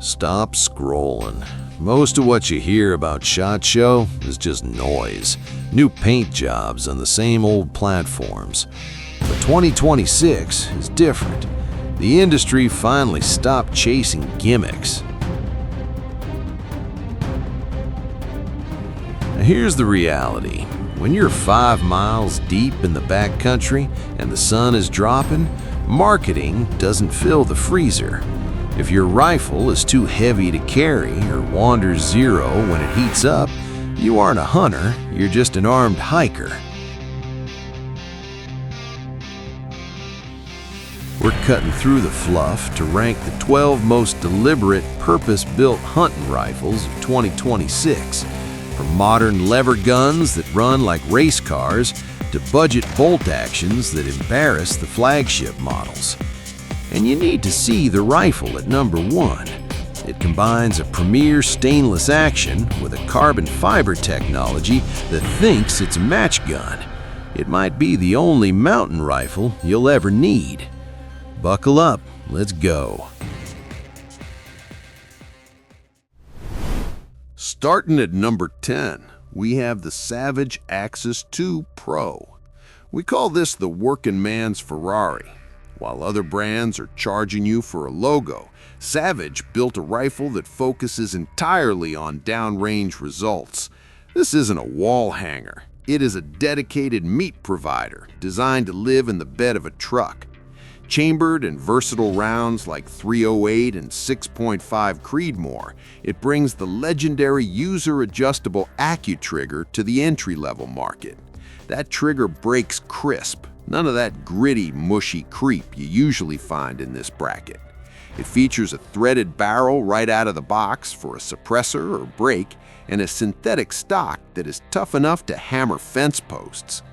Stop scrolling. Most of what you hear about SSHOT Show is just noise. New paint jobs on the same old platforms. But 2026 is different. The industry finally stopped chasing gimmicks. Now here's the reality. When you're 5 miles deep in the backcountry and the sun is dropping, marketing doesn't fill the freezer. If your rifle is too heavy to carry or wanders zero when it heats up, you aren't a hunter, you're just an armed hiker. We're cutting through the fluff to rank the 12 most deliberate, purpose-built hunting rifles of 2026. From modern lever guns that run like race cars to budget bolt actions that embarrass the flagship models. And you need to see the rifle at number 1. It combines a premier stainless action with a carbon fiber technology that thinks it's a match gun. It might be the only mountain rifle you'll ever need. Buckle up, let's go. Starting at number 10, we have the Savage Axis II Pro. We call this the working man's Ferrari. While other brands are charging you for a logo, Savage built a rifle that focuses entirely on downrange results. This isn't a wall hanger. It is a dedicated meat provider designed to live in the bed of a truck. Chambered and versatile rounds like .308 and 6.5 Creedmoor, it brings the legendary user-adjustable AccuTrigger to the entry-level market. That trigger breaks crisp. None of that gritty, mushy creep you usually find in this bracket. It features a threaded barrel right out of the box for a suppressor or brake, and a synthetic stock that is tough enough to hammer fence posts.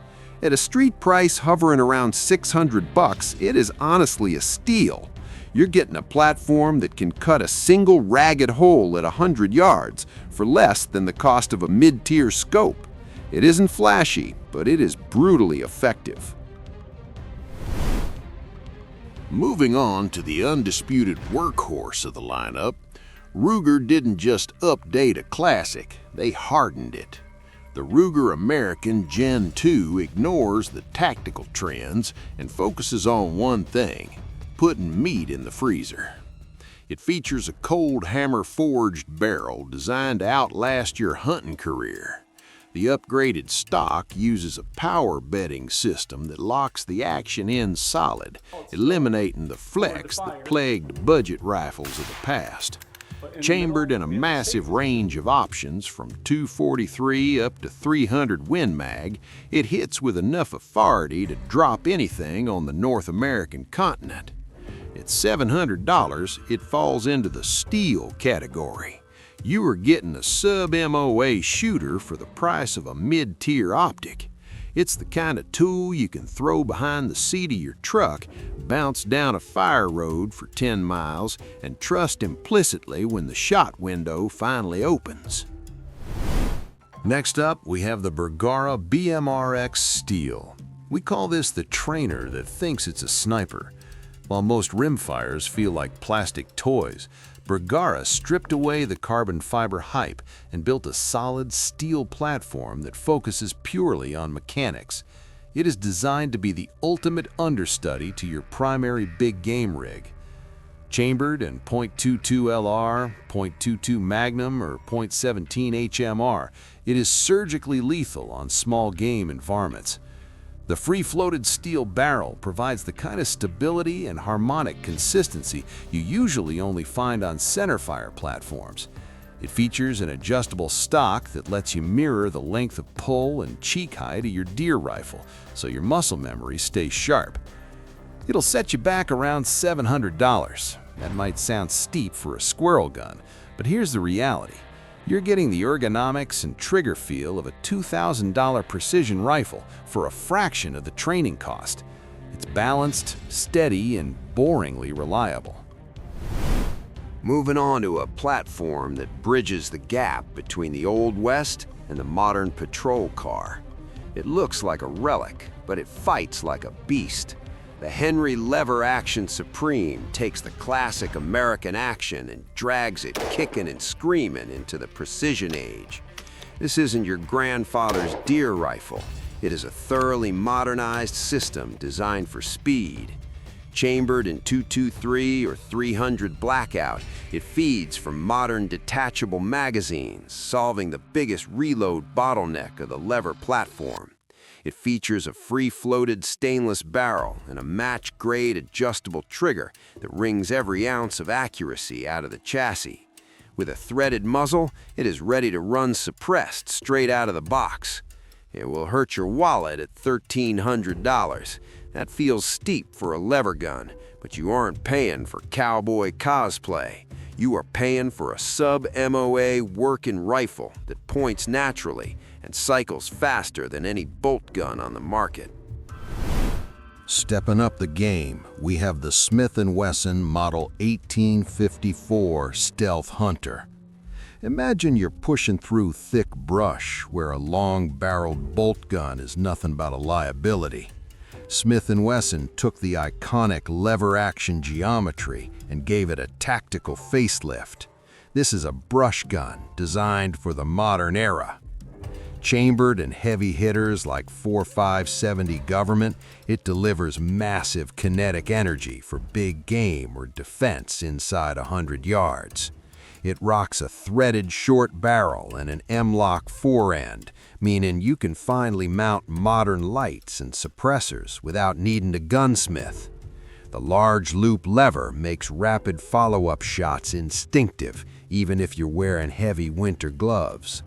At a street price hovering around $600, it is honestly a steal. You're getting a platform that can cut a single ragged hole at 100 yards for less than the cost of a mid-tier scope. It isn't flashy, but it is brutally effective. Moving on to the undisputed workhorse of the lineup, Ruger didn't just update a classic, they hardened it. The Ruger American Gen 2 ignores the tactical trends and focuses on one thing: putting meat in the freezer. It features a cold hammer forged barrel designed to outlast your hunting career. The upgraded stock uses a power bedding system that locks the action in solid, eliminating the flex that plagued budget rifles of the past. Chambered in a massive range of options from .243 up to .300 Win Mag, it hits with enough authority to drop anything on the North American continent. At $700, it falls into the steel category. You are getting a sub-MOA shooter for the price of a mid-tier optic. It's the kind of tool you can throw behind the seat of your truck, bounce down a fire road for 10 miles, and trust implicitly when the shot window finally opens. Next up, we have the Bergara BMRX Steel. We call this the trainer that thinks it's a sniper. While most rimfires feel like plastic toys, Bergara stripped away the carbon fiber hype and built a solid steel platform that focuses purely on mechanics. It is designed to be the ultimate understudy to your primary big game rig. Chambered in .22 LR, .22 Magnum, or .17 HMR, it is surgically lethal on small game environments. The free-floated steel barrel provides the kind of stability and harmonic consistency you usually only find on centerfire platforms. It features an adjustable stock that lets you mirror the length of pull and cheek height of your deer rifle, so your muscle memory stays sharp. It'll set you back around $700. That might sound steep for a squirrel gun, but here's the reality. You're getting the ergonomics and trigger feel of a $2,000 precision rifle for a fraction of the training cost. It's balanced, steady, and boringly reliable. Moving on to a platform that bridges the gap between the Old West and the modern patrol car. It looks like a relic, but it fights like a beast. The Henry Lever Action Supreme takes the classic American action and drags it kicking and screaming into the precision age. This isn't your grandfather's deer rifle. It is a thoroughly modernized system designed for speed. Chambered in 223 or 300 blackout, it feeds from modern detachable magazines, solving the biggest reload bottleneck of the Lever platform. It features a free-floated stainless barrel and a match-grade adjustable trigger that wrings every ounce of accuracy out of the chassis. With a threaded muzzle, it is ready to run suppressed straight out of the box. It will hurt your wallet at $1,300. That feels steep for a lever gun, but you aren't paying for cowboy cosplay. You are paying for a sub-MOA working rifle that points naturally and cycles faster than any bolt gun on the market. Stepping up the game, we have the Smith & Wesson Model 1854 Stealth Hunter. Imagine you're pushing through thick brush where a long-barreled bolt gun is nothing but a liability. Smith & Wesson took the iconic lever-action geometry and gave it a tactical facelift. This is a brush gun designed for the modern era. Chambered in heavy hitters like .45-70 Government, it delivers massive kinetic energy for big game or defense inside 100 yards. It rocks a threaded short barrel and an M-lock forend, meaning you can finally mount modern lights and suppressors without needing a gunsmith. The large loop lever makes rapid follow-up shots instinctive, even if you're wearing heavy winter gloves.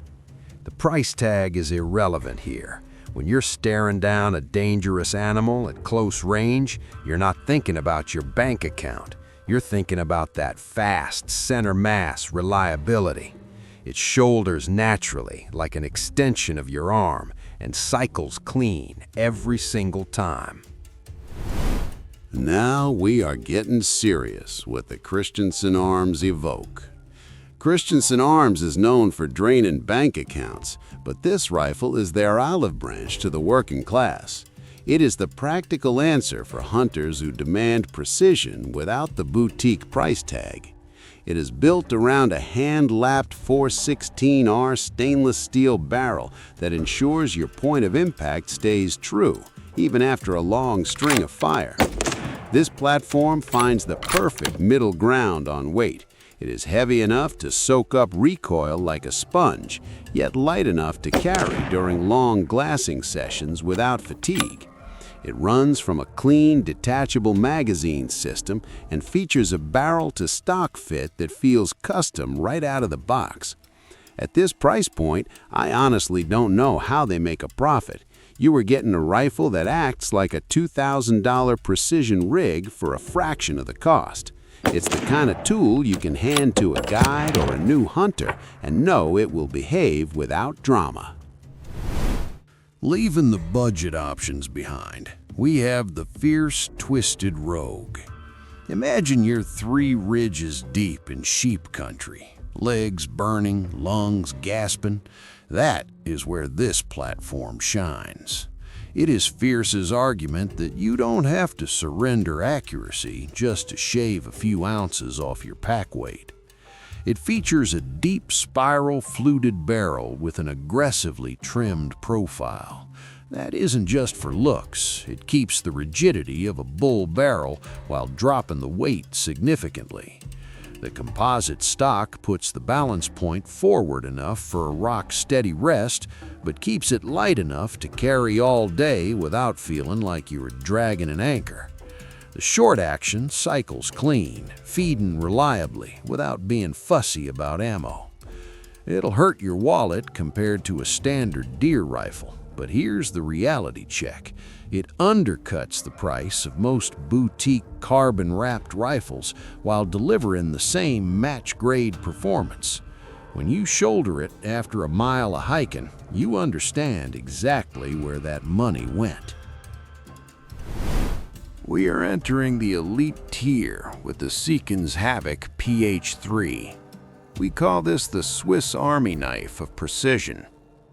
The price tag is irrelevant here. When you're staring down a dangerous animal at close range, you're not thinking about your bank account. You're thinking about that fast center mass reliability. It shoulders naturally like an extension of your arm and cycles clean every single time. Now we are getting serious with the Christensen Arms Evoke. Christensen Arms is known for draining bank accounts, but this rifle is their olive branch to the working class. It is the practical answer for hunters who demand precision without the boutique price tag. It is built around a hand-lapped 416R stainless steel barrel that ensures your point of impact stays true, even after a long string of fire. This platform finds the perfect middle ground on weight. It is heavy enough to soak up recoil like a sponge, yet light enough to carry during long glassing sessions without fatigue. It runs from a clean, detachable magazine system and features a barrel-to-stock fit that feels custom right out of the box. At this price point, I honestly don't know how they make a profit. You are getting a rifle that acts like a $2,000 precision rig for a fraction of the cost. It's the kind of tool you can hand to a guide or a new hunter and know it will behave without drama. Leaving the budget options behind, we have the fierce, twisted Rogue. Imagine you're 3 ridges deep in sheep country, legs burning, lungs gasping. That is where this platform shines. It is Fierce's argument that you don't have to surrender accuracy just to shave a few ounces off your pack weight. It features a deep spiral fluted barrel with an aggressively trimmed profile. That isn't just for looks, it keeps the rigidity of a bull barrel while dropping the weight significantly. The composite stock puts the balance point forward enough for a rock-steady rest, but keeps it light enough to carry all day without feeling like you are dragging an anchor. The short action cycles clean, feeding reliably without being fussy about ammo. It'll hurt your wallet compared to a standard deer rifle, but here's the reality check. It undercuts the price of most boutique carbon-wrapped rifles while delivering the same match-grade performance. When you shoulder it after a mile of hiking, you understand exactly where that money went. We are entering the elite tier with the Seekins Havoc PH3. We call this the Swiss Army knife of precision.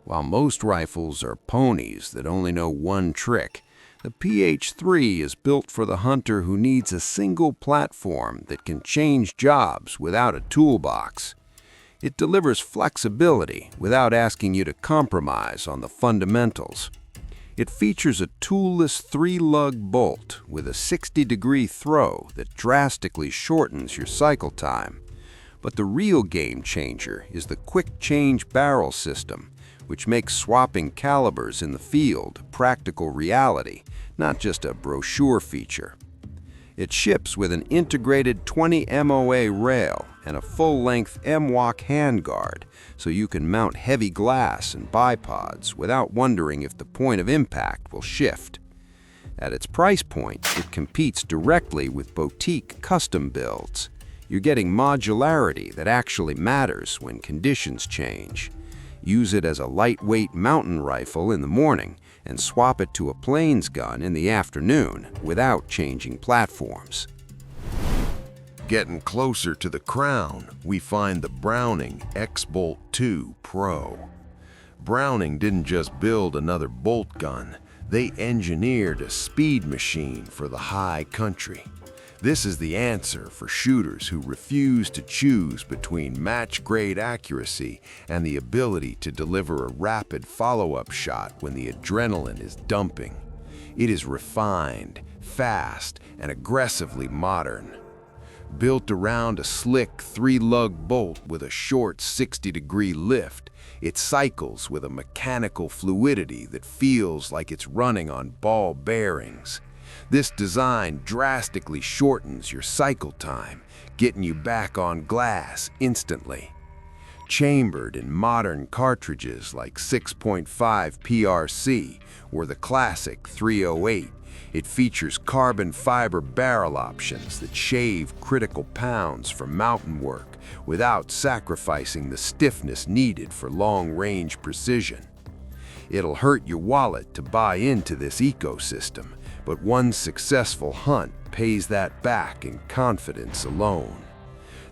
While most rifles are ponies that only know one trick, The PH3 is built for the hunter who needs a single platform that can change jobs without a toolbox. It delivers flexibility without asking you to compromise on the fundamentals. It features a toolless 3-lug bolt with a 60-degree throw that drastically shortens your cycle time. But the real game changer is the quick change barrel system, which makes swapping calibers in the field a practical reality, not just a brochure feature. It ships with an integrated 20 MOA rail and a full-length MWOC handguard, so you can mount heavy glass and bipods without wondering if the point of impact will shift. At its price point, it competes directly with boutique custom builds. You're getting modularity that actually matters when conditions change. Use it as a lightweight mountain rifle in the morning and swap it to a plains gun in the afternoon without changing platforms. Getting closer to the crown, we find the Browning X-Bolt 2 Pro. Browning didn't just build another bolt gun, they engineered a speed machine for the high country. This is the answer for shooters who refuse to choose between match-grade accuracy and the ability to deliver a rapid follow-up shot when the adrenaline is dumping. It is refined, fast, and aggressively modern. Built around a slick 3-lug bolt with a short 60-degree lift, it cycles with a mechanical fluidity that feels like it's running on ball bearings. This design drastically shortens your cycle time, getting you back on glass instantly. Chambered in modern cartridges like 6.5 PRC or the classic 308, it features carbon fiber barrel options that shave critical pounds for mountain work without sacrificing the stiffness needed for long-range precision. It'll hurt your wallet to buy into this ecosystem, but one successful hunt pays that back in confidence alone.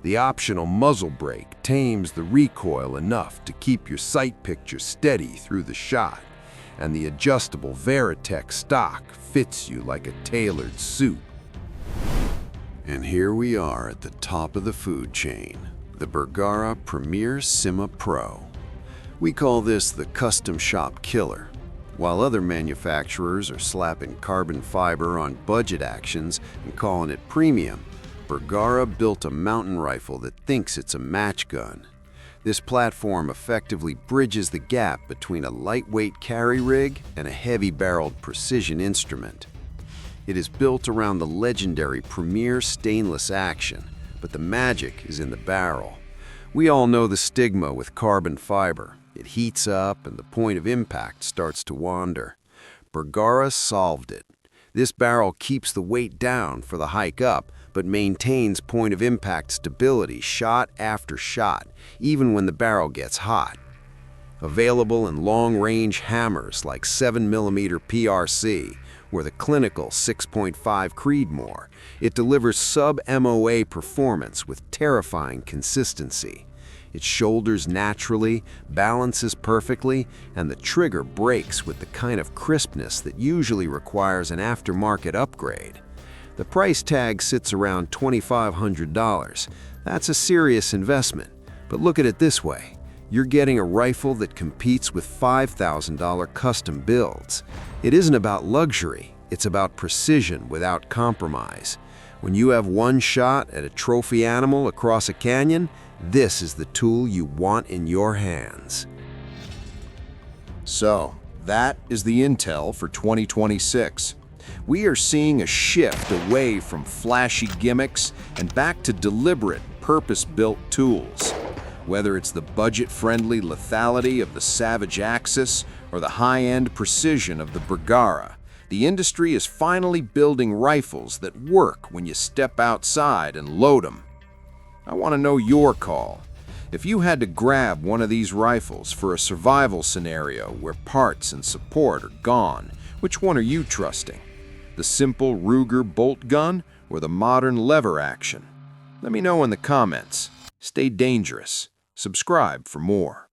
The optional muzzle brake tames the recoil enough to keep your sight picture steady through the shot, and the adjustable Veritech stock fits you like a tailored suit. And here we are at the top of the food chain, the Bergara Premier Cima Pro. We call this the custom shop killer. While other manufacturers are slapping carbon fiber on budget actions and calling it premium, Bergara built a mountain rifle that thinks it's a match gun. This platform effectively bridges the gap between a lightweight carry rig and a heavy-barreled precision instrument. It is built around the legendary Premier stainless action, but the magic is in the barrel. We all know the stigma with carbon fiber. It heats up and the point of impact starts to wander. Bergara solved it. This barrel keeps the weight down for the hike up, but maintains point of impact stability shot after shot, even when the barrel gets hot. Available in long-range hammers like 7mm PRC or the clinical 6.5 Creedmoor, it delivers sub-MOA performance with terrifying consistency. It shoulders naturally, balances perfectly, and the trigger breaks with the kind of crispness that usually requires an aftermarket upgrade. The price tag sits around $2,500. That's a serious investment, but look at it this way. You're getting a rifle that competes with $5,000 custom builds. It isn't about luxury, it's about precision without compromise. When you have one shot at a trophy animal across a canyon, this is the tool you want in your hands. So, that is the intel for 2026. We are seeing a shift away from flashy gimmicks and back to deliberate, purpose-built tools. Whether it's the budget-friendly lethality of the Savage Axis or the high-end precision of the Bergara, the industry is finally building rifles that work when you step outside and load them. I want to know your call. If you had to grab one of these rifles for a survival scenario where parts and support are gone, which one are you trusting? The simple Ruger bolt gun or the modern lever action? Let me know in the comments. Stay dangerous. Subscribe for more.